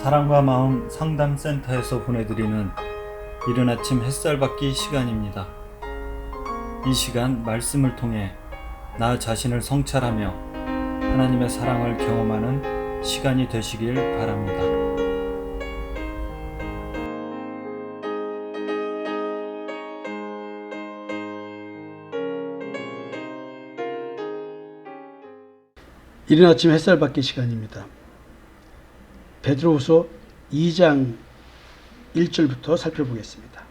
사랑과 마음 상담센터에서 보내드리는 이른 아침 햇살 받기 시간입니다. 이 시간 말씀을 통해 나 자신을 성찰하며 하나님의 사랑을 경험하는 시간이 되시길 바랍니다. 이른 아침 햇살 받기 시간입니다. 베드로후서 2장 1절부터 살펴보겠습니다.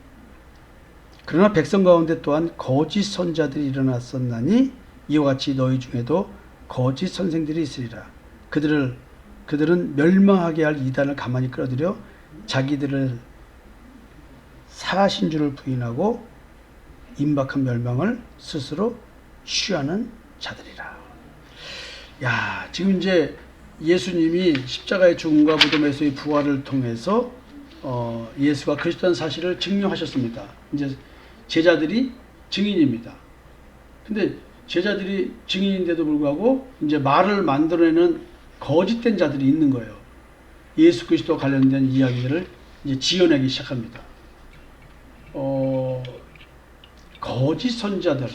그러나 백성 가운데 또한 거짓 선자들이 일어났었나니 이와 같이 너희 중에도 거짓 선생들이 있으리라. 그들은 멸망하게 할 이단을 가만히 끌어들여 자기들을 사신 줄을 부인하고 임박한 멸망을 스스로 취하는 자들이라. 야, 지금 이제 예수님이 십자가의 죽음과 무덤에서의 부활을 통해서 예수가 그리스도라는 사실을 증명하셨습니다. 이제 제자들이 증인입니다. 근데 제자들이 증인인데도 불구하고 이제 말을 만들어내는 거짓된 자들이 있는 거예요. 예수 그리스도와 관련된 이야기들을 이제 지어내기 시작합니다. 거짓 선자들.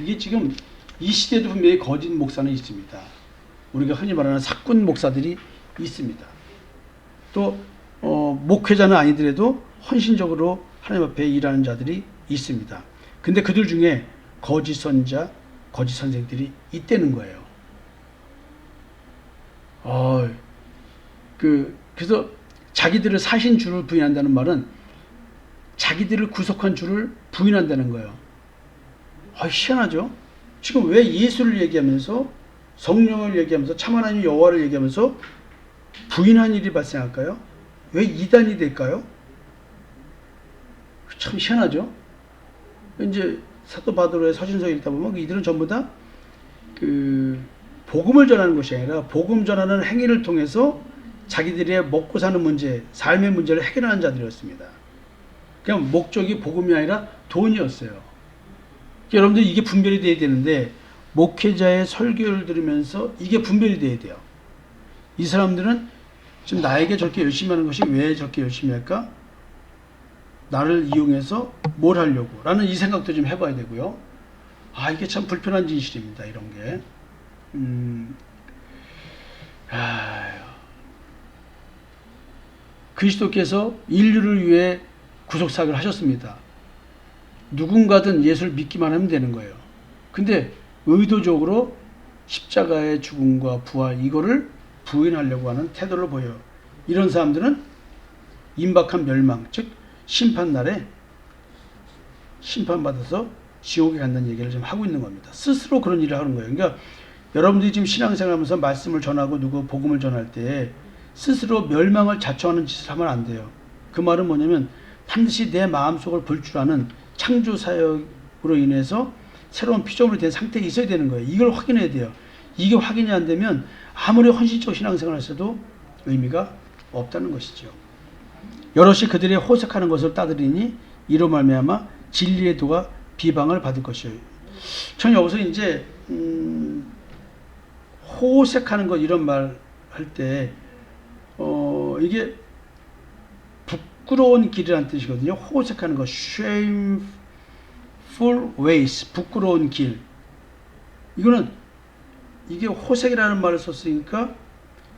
이게 지금 이 시대도 분명히 거짓 목사는 있습니다. 우리가 흔히 말하는 사꾼 목사들이 있습니다. 또 목회자는 아니더라도 헌신적으로 하나님 앞에 일하는 자들이 있습니다. 근데 그들 중에 거짓 선자, 거짓 선생들이 있다는 거예요. 그래서 자기들을 사신 주를 부인한다는 말은 자기들을 구속한 주를 부인한다는 거예요. 희한하죠? 지금 왜 예수를 얘기하면서 성령을 얘기하면서 참 하나님 여호와를 얘기하면서 부인한 일이 발생할까요? 왜 이단이 될까요? 참 희한하죠? 이제 사도 바드로의 서신서에 읽다 보면 이들은 전부 다 복음을 전하는 것이 아니라 복음 전하는 행위를 통해서 자기들의 먹고 사는 문제, 삶의 문제를 해결하는 자들이었습니다. 그냥 목적이 복음이 아니라 돈이었어요. 여러분들 이게 분별이 돼야 되는데 목회자의 설교를 들으면서 이게 분별이 돼야 돼요. 이 사람들은 지금 나에게 저렇게 열심히 하는 것이 왜 저렇게 열심히 할까? 나를 이용해서 뭘 하려고? 라는 이 생각도 좀 해봐야 되고요. 이게 참 불편한 진실입니다. 이런 게. 그리스도께서 인류를 위해 구속사역을 하셨습니다. 누군가든 예수를 믿기만 하면 되는 거예요. 근데 의도적으로 십자가의 죽음과 부활 이거를 부인하려고 하는 태도를 보여요. 이런 사람들은 임박한 멸망, 즉 심판날에 심판받아서 지옥에 간다는 얘기를 좀 하고 있는 겁니다. 스스로 그런 일을 하는 거예요. 그러니까 여러분들이 지금 신앙생활하면서 말씀을 전하고 누구 복음을 전할 때 스스로 멸망을 자초하는 짓을 하면 안 돼요. 그 말은 뭐냐면 반드시 내 마음속을 볼 줄 아는 창조 사역으로 인해서 새로운 피조물이 된 상태에 있어야 되는 거예요. 이걸 확인해야 돼요. 이게 확인이 안 되면 아무리 헌신적 신앙생활을 했어도 의미가 없다는 것이죠. 여럿이 그들의 호색하는 것을 따르리니 이로 말미암아 진리의 도가 비방을 받을 것이에요. 전 여기서 이제 호색하는 것 이런 말 할 때 이게 부끄러운 길이라는 뜻이거든요. 호색하는 것, shameful ways, 부끄러운 길. 이게 호색이라는 말을 썼으니까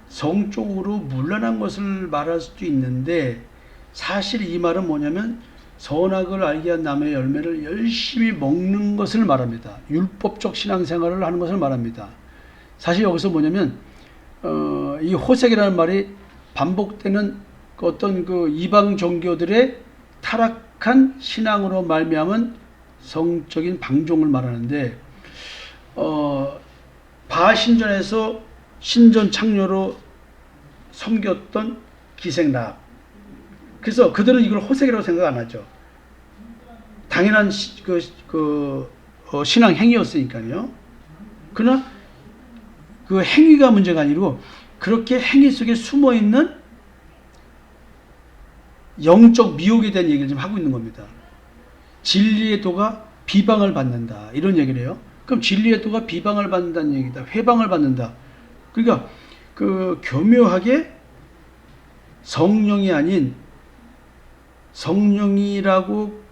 성적으로 문란한 것을 말할 수도 있는데 사실 이 말은 뭐냐면 선악을 알게 한 나무의 열매를 열심히 먹는 것을 말합니다. 율법적 신앙생활을 하는 것을 말합니다. 사실 여기서 뭐냐면 이 호색이라는 말이 반복되는 어떤 이방 종교들의 타락한 신앙으로 말미암은 성적인 방종을 말하는데 바신전에서 신전 창녀로 섬겼던 기생라합. 그래서 그들은 이걸 호색이라고 생각 안 하죠. 당연한 신앙 행위였으니까요. 그러나 그 행위가 문제가 아니고 그렇게 행위 속에 숨어 있는 영적 미혹에 대한 얘기를 좀 하고 있는 겁니다. 진리의 도가 비방을 받는다. 이런 얘기를 해요. 그럼 진리의 도가 비방을 받는다는 얘기다. 회방을 받는다. 그러니까 교묘하게 성령이 아닌 성령이라고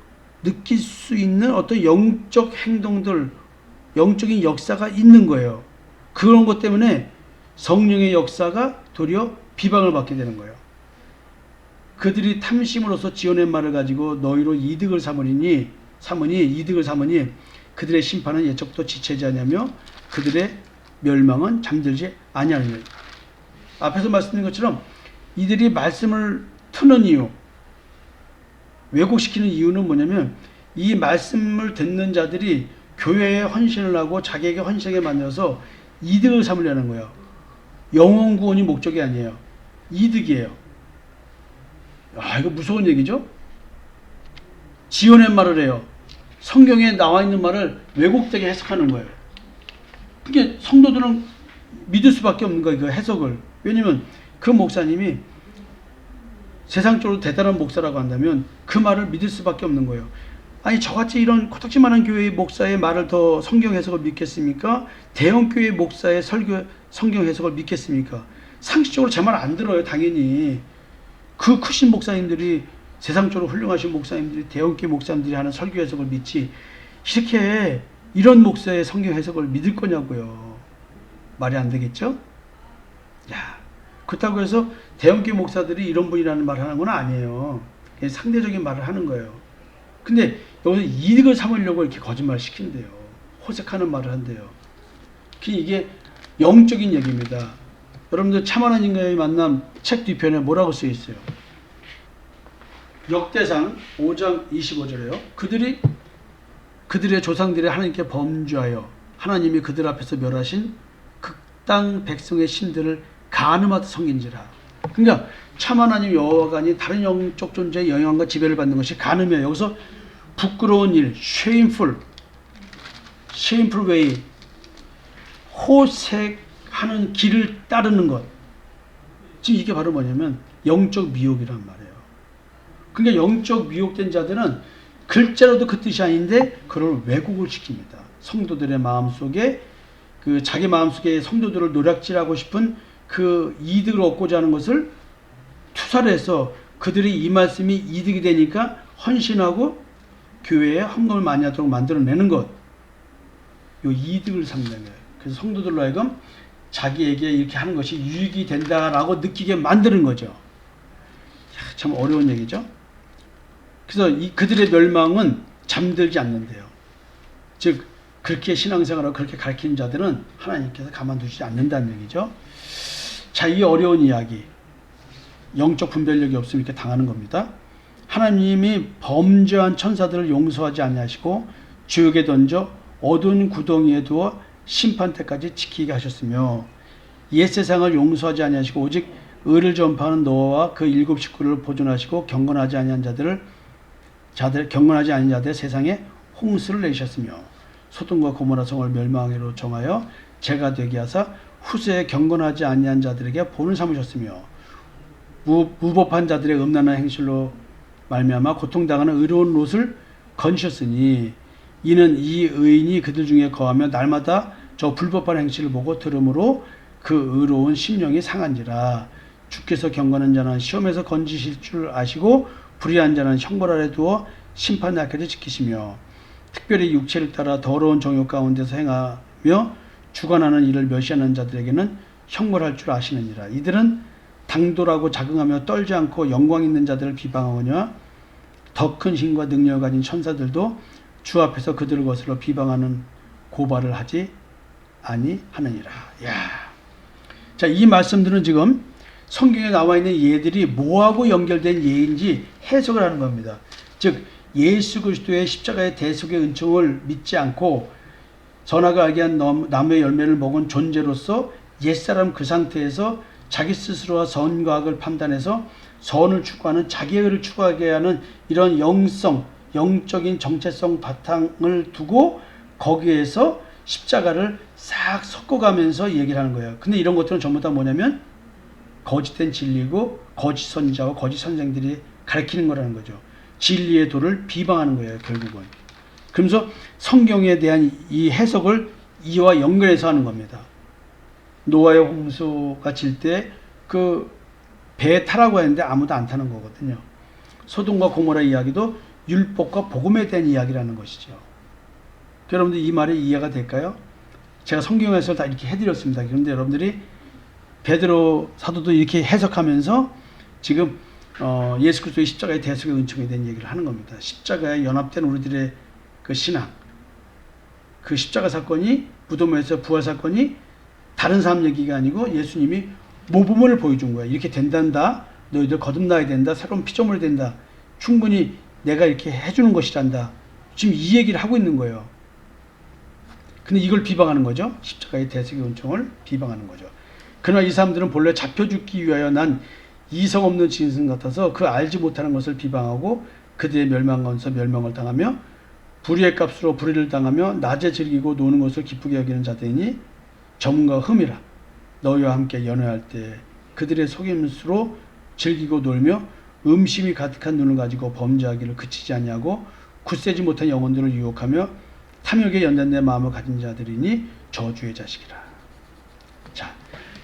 느낄 수 있는 어떤 영적 행동들, 영적인 역사가 있는 거예요. 그런 것 때문에 성령의 역사가 도리어 비방을 받게 되는 거예요. 그들이 탐심으로서 지어낸 말을 가지고 너희로 이득을 삼으니 그들의 심판은 예적도 지체지 아니하며 그들의 멸망은 잠들지 아니하느니라. 앞에서 말씀드린 것처럼 이들이 말씀을 트는 이유, 왜곡시키는 이유는 뭐냐면 이 말씀을 듣는 자들이 교회에 헌신을 하고 자기에게 헌신하게 만들어서 이득을 삼으려는 거예요. 영혼 구원이 목적이 아니에요. 이득이에요. 이거 무서운 얘기죠? 지어낸 말을 해요. 성경에 나와 있는 말을 왜곡되게 해석하는 거예요. 그게 성도들은 믿을 수밖에 없는 거예요. 그 해석을. 왜냐면 그 목사님이 세상적으로 대단한 목사라고 한다면 그 말을 믿을 수밖에 없는 거예요. 아니 저같이 이런 코딱지만한 교회의 목사의 말을 더 성경 해석을 믿겠습니까? 대형교회 목사의 성경 해석을 믿겠습니까? 상식적으로 제 말 안 들어요. 당연히. 그 크신 목사님들이, 세상적으로 훌륭하신 목사님들이, 대형교회 목사님들이 하는 설교 해석을 믿지 이렇게 이런 목사의 성경 해석을 믿을 거냐고요. 말이 안 되겠죠? 그렇다고 해서 대형교회 목사들이 이런 분이라는 말을 하는 건 아니에요. 상대적인 말을 하는 거예요. 근데 여기서 이득을 삼으려고 이렇게 거짓말을 시킨대요. 호색하는 말을 한대요. 이게 영적인 얘기입니다. 여러분들 참 하나님과의 만남 책 뒤편에 뭐라고 쓰여 있어요? 역대상 5장 25절에요. 그들의 조상들이 하나님께 범죄하여 하나님이 그들 앞에서 멸하신 극당 백성의 신들을 간음하듯 섬긴지라. 그러니까 참 하나님 여호와가 아닌 다른 영적 존재의 영향과 지배를 받는 것이 간음이에요. 여기서 부끄러운 일, shameful way, 호색하는 길을 따르는 것. 지금 이게 바로 뭐냐면 영적 미혹이란 말이에요. 그러니까 영적 미혹된 자들은 글자로도 그 뜻이 아닌데 그걸 왜곡을 시킵니다. 성도들의 마음속에 자기 마음속에 성도들을 노략질하고 싶은 그 이득을 얻고자 하는 것을 투사를 해서 그들이 이 말씀이 이득이 되니까 헌신하고 교회에 헌금을 많이 하도록 만들어내는 것. 요 이득을 삼는 거예요. 그래서 성도들로 하여금 자기에게 이렇게 하는 것이 유익이 된다라고 느끼게 만드는 거죠. 참 어려운 얘기죠. 그래서 그들의 멸망은 잠들지 않는데요. 즉 그렇게 신앙생활하고 그렇게 가르치는 자들은 하나님께서 가만두지 않는다는 얘기죠. 자, 이 어려운 이야기, 영적 분별력이 없으면 이렇게 당하는 겁니다. 하나님이 범죄한 천사들을 용서하지 아니하시고 지옥에 던져 어두운 구덩이에 두어 심판 때까지 지키게 하셨으며 옛 세상을 용서하지 아니하시고 오직 의를 전파하는 노아와 그 7 식구를 보존하시고 경건하지 아니한 자들의 세상에 홍수를 내셨으며 소돔과 고모라 성을 멸망하기로 정하여 죄가 되게 하사 후세에 경건하지 아니한 자들에게 본을 삼으셨으며 무법한 자들의 음란한 행실로 말미암아 고통당하는 의로운 롯을 건지셨으니 이는 이 의인이 그들 중에 거하며 날마다 저 불법한 행실을 보고 들음으로 그 의로운 심령이 상한지라. 주께서 경건한 자는 시험에서 건지실 줄 아시고 불의한 자는 형벌 아래 두어 심판 날까지 지키시며 특별히 육체를 따라 더러운 정욕 가운데서 행하며 주관하는 일을 멸시하는 자들에게는 형벌할 줄 아시느니라. 이들은 당돌하고 자긍하며 떨지 않고 영광 있는 자들을 비방하거니와 더 큰 힘과 능력을 가진 천사들도 주 앞에서 그들을 거슬러 비방하는 고발을 하지 아니하느니라. 자, 이 말씀들은 지금 성경에 나와 있는 예들이 뭐하고 연결된 예인지 해석을 하는 겁니다. 즉 예수 그리스도의 십자가의 대속의 은총을 믿지 않고 선악을 알게 한 나무의 열매를 먹은 존재로서 옛사람 그 상태에서 자기 스스로와 선과 악을 판단해서 선을 추구하는 자기의 의를 추구하게 하는 이런 영적인 정체성 바탕을 두고 거기에서 십자가를 싹 섞어가면서 얘기를 하는 거예요. 근데 이런 것들은 전부 다 뭐냐면 거짓된 진리고 거짓 선지자와 거짓 선생들이 가르치는 거라는 거죠. 진리의 도를 비방하는 거예요, 결국은. 그러면서 성경에 대한 이 해석을 이와 연결해서 하는 겁니다. 노아의 홍수가 질 때 그 배에 타라고 했는데 아무도 안 타는 거거든요. 소돔과 고모라 이야기도 율법과 복음에 대한 이야기라는 것이죠. 여러분들 이 말이 이해가 될까요? 제가 성경에서 다 이렇게 해드렸습니다. 그런데 여러분들이 베드로 사도도 이렇게 해석하면서 지금 예수 그리스도의 십자가의 대속의 은총에 대한 얘기를 하는 겁니다. 십자가에 연합된 우리들의 그 신앙, 그 십자가 사건이, 무덤에서 부활 사건이 다른 사람 얘기가 아니고 예수님이 모범을 보여준 거야. 이렇게 된단다. 너희들 거듭나야 된다. 새로운 피조물이 된다. 충분히 내가 이렇게 해주는 것이란다. 지금 이 얘기를 하고 있는 거예요. 근데 이걸 비방하는 거죠. 십자가의 대속의 은총을 비방하는 거죠. 그러나 이 사람들은 본래 잡혀 죽기 위하여 난 이성 없는 짐승 같아서 그 알지 못하는 것을 비방하고 그들의 멸망 가운데서 멸망을 당하며 불의의 값으로 불의를 당하며 낮에 즐기고 노는 것을 기쁘게 여기는 자들이니 점과 흠이라. 너희와 함께 연회할 때 그들의 속임수로 즐기고 놀며 음심이 가득한 눈을 가지고 범죄하기를 그치지 아니하고 굳세지 못한 영혼들을 유혹하며 탐욕에 연단된 마음을 가진 자들이니 저주의 자식이라. 자,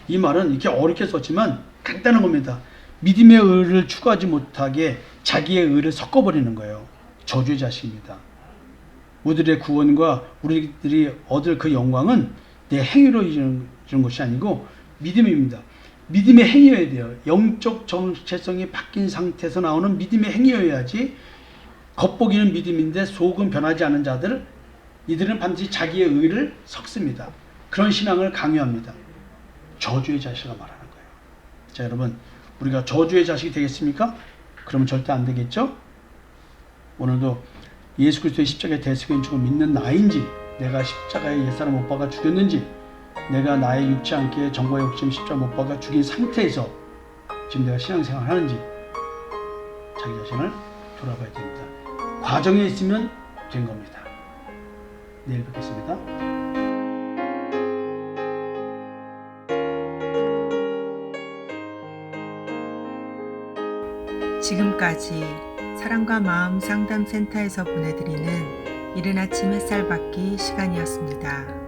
이 말은 이렇게 어렵게 썼지만 간단한 겁니다. 믿음의 의를 추구하지 못하게 자기의 의를 섞어버리는 거예요. 저주의 자식입니다. 우리들의 구원과 우리들이 얻을 그 영광은 내 행위로 이루는 것이 아니고 믿음입니다. 믿음의 행위여야 돼요. 영적 정체성이 바뀐 상태에서 나오는 믿음의 행위여야지. 겉보기는 믿음인데 속은 변하지 않은 자들, 이들은 반드시 자기의 의를 섞습니다. 그런 신앙을 강요합니다. 저주의 자식을 말하는 거예요. 자, 여러분, 우리가 저주의 자식이 되겠습니까? 그러면 절대 안 되겠죠? 오늘도 예수 그리스도의 십자가의 대속의 은총을 믿는 나인지, 내가 십자가에 옛사람 못 박아 죽였는지, 내가 나의 육체 않게 정과 욕심 십자가 못 박아 죽인 상태에서 지금 내가 신앙생활을 하는지 자기 자신을 돌아봐야 됩니다. 과정에 있으면 된 겁니다. 내일 뵙겠습니다. 지금까지 사랑과 마음 상담센터에서 보내드리는 이른 아침 햇살 받기 시간이었습니다.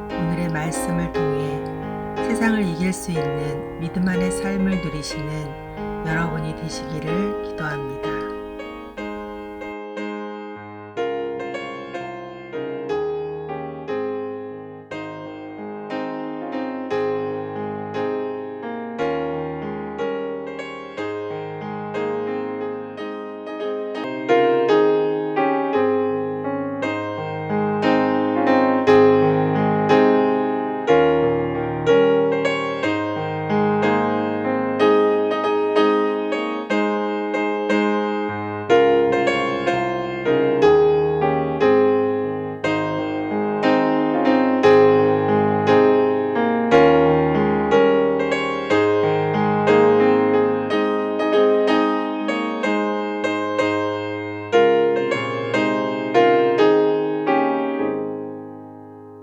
오늘의 말씀을 통해 세상을 이길 수 있는 믿음 안의 삶을 누리시는 여러분이 되시기를 기도합니다.